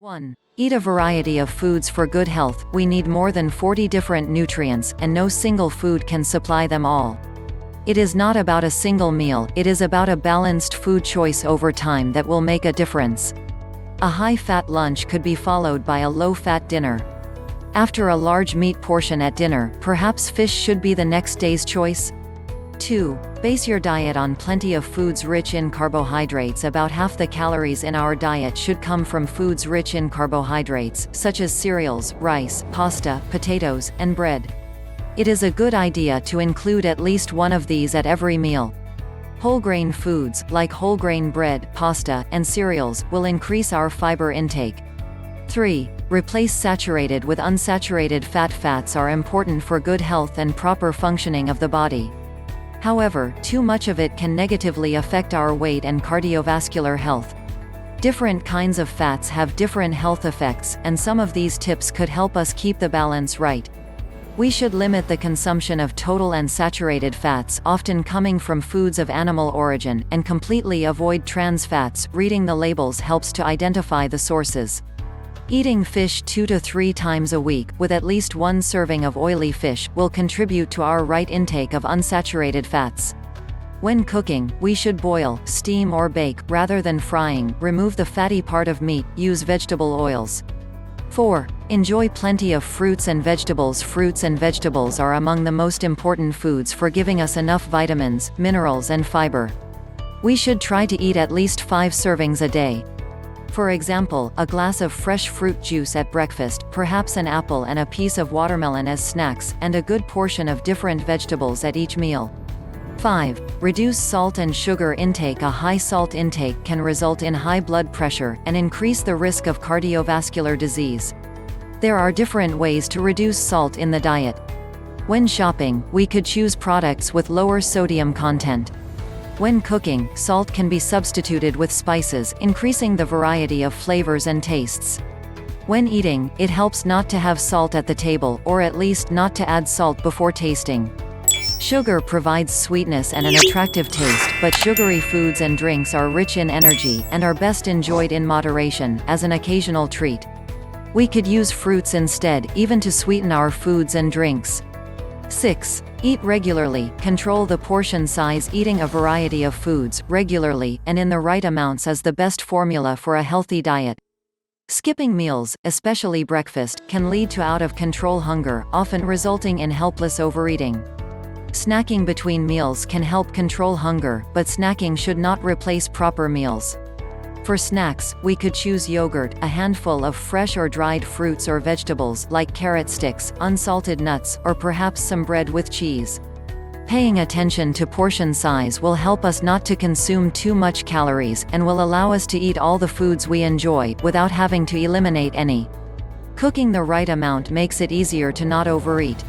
1. Eat a variety of foods for good health. We need more than 40 different nutrients, and no single food can supply them all. It is not about a single meal, it is about a balanced food choice over time that will make a difference. A high-fat lunch could be followed by a low-fat dinner. After a large meat portion at dinner, perhaps fish should be the next day's choice. 2. Base your diet on plenty of foods rich in carbohydrates. About half the calories in our diet should come from foods rich in carbohydrates, such as cereals, rice, pasta, potatoes, and bread. It is a good idea to include at least one of these at every meal. Whole grain foods, like whole grain bread, pasta, and cereals, will increase our fiber intake. 3. Replace saturated with unsaturated fat. Fats are important for good health and proper functioning of the body. However, too much of it can negatively affect our weight and cardiovascular health. Different kinds of fats have different health effects, and some of these tips could help us keep the balance right. We should limit the consumption of total and saturated fats, often coming from foods of animal origin, and completely avoid trans fats. Reading the labels helps to identify the sources. Eating fish 2 to 3 times a week, with at least one serving of oily fish, will contribute to our right intake of unsaturated fats. When cooking, we should boil, steam or bake, rather than frying. Remove the fatty part of meat, use vegetable oils. 4. Enjoy plenty of fruits and vegetables. Fruits and vegetables are among the most important foods for giving us enough vitamins, minerals and fiber. We should try to eat at least 5 servings a day. For example, a glass of fresh fruit juice at breakfast, perhaps an apple and a piece of watermelon as snacks, and a good portion of different vegetables at each meal. 5. Reduce salt and sugar intake. A high salt intake can result in high blood pressure, and increase the risk of cardiovascular disease. There are different ways to reduce salt in the diet. When shopping, we could choose products with lower sodium content. When cooking, salt can be substituted with spices, increasing the variety of flavors and tastes. When eating, it helps not to have salt at the table, or at least not to add salt before tasting. Sugar provides sweetness and an attractive taste, but sugary foods and drinks are rich in energy, and are best enjoyed in moderation, as an occasional treat. We could use fruits instead, even to sweeten our foods and drinks. 6. Eat regularly. Control the portion size. Eating a variety of foods, regularly, and in the right amounts is the best formula for a healthy diet. Skipping meals, especially breakfast, can lead to out-of-control hunger, often resulting in helpless overeating. Snacking between meals can help control hunger, but snacking should not replace proper meals. For snacks, we could choose yogurt, a handful of fresh or dried fruits or vegetables like carrot sticks, unsalted nuts, or perhaps some bread with cheese. Paying attention to portion size will help us not to consume too much calories, and will allow us to eat all the foods we enjoy, without having to eliminate any. Cooking the right amount makes it easier to not overeat.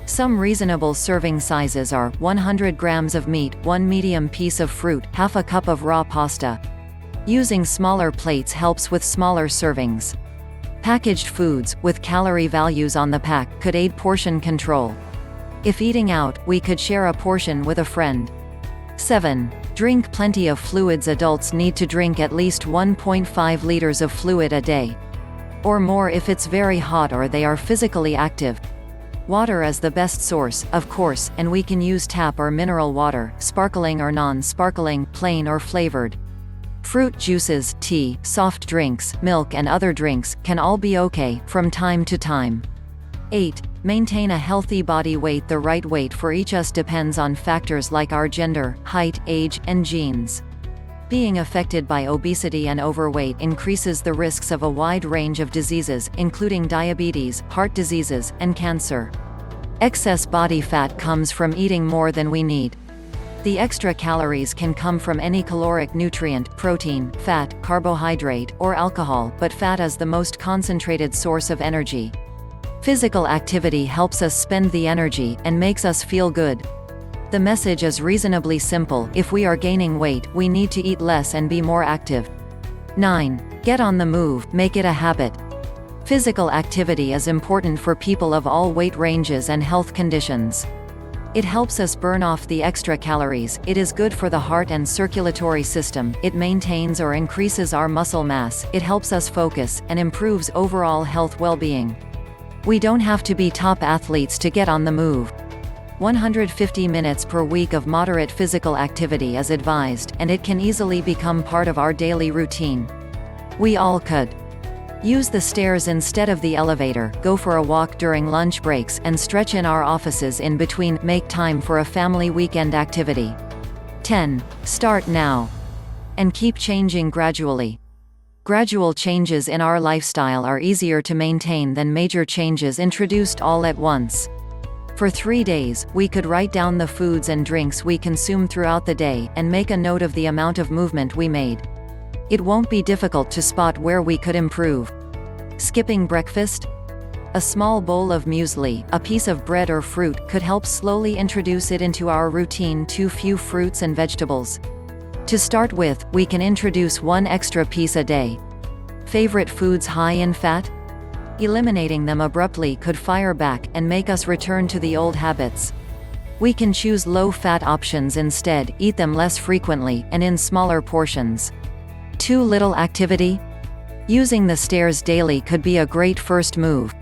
Some reasonable serving sizes are 100 grams of meat, 1 medium piece of fruit, half a cup of raw pasta. Using smaller plates helps with smaller servings. Packaged foods, with calorie values on the pack, could aid portion control. If eating out, we could share a portion with a friend. 7. Drink plenty of fluids. Adults need to drink at least 1.5 liters of fluid a day. Or more if it's very hot or they are physically active. Water is the best source, of course, and we can use tap or mineral water, sparkling or non-sparkling, plain or flavored. Fruit juices, tea, soft drinks, milk and other drinks, can all be okay, from time to time. 8. Maintain a healthy body weight. The right weight for each us depends on factors like our gender, height, age, and genes. Being affected by obesity and overweight increases the risks of a wide range of diseases, including diabetes, heart diseases, and cancer. Excess body fat comes from eating more than we need. The extra calories can come from any caloric nutrient, protein, fat, carbohydrate, or alcohol, but fat is the most concentrated source of energy. Physical activity helps us spend the energy, and makes us feel good. The message is reasonably simple: if we are gaining weight, we need to eat less and be more active. 9. Get on the move, make it a habit. Physical activity is important for people of all weight ranges and health conditions. It helps us burn off the extra calories, it is good for the heart and circulatory system, it maintains or increases our muscle mass, it helps us focus, and improves overall health well-being. We don't have to be top athletes to get on the move. 150 minutes per week of moderate physical activity is advised, and it can easily become part of our daily routine. We all could. Use the stairs instead of the elevator, go for a walk during lunch breaks, and stretch in our offices in between. Make time for a family weekend activity. 10. Start now. And keep changing gradually. Gradual changes in our lifestyle are easier to maintain than major changes introduced all at once. For 3 days, we could write down the foods and drinks we consume throughout the day, and make a note of the amount of movement we made. It won't be difficult to spot where we could improve. Skipping breakfast? A small bowl of muesli, a piece of bread or fruit, could help slowly introduce it into our routine. Too few fruits and vegetables. To start with, we can introduce 1 extra piece a day. Favorite foods high in fat? Eliminating them abruptly could fire back, and make us return to the old habits. We can choose low-fat options instead, eat them less frequently, and in smaller portions. Too little activity? Using the stairs daily could be a great first move.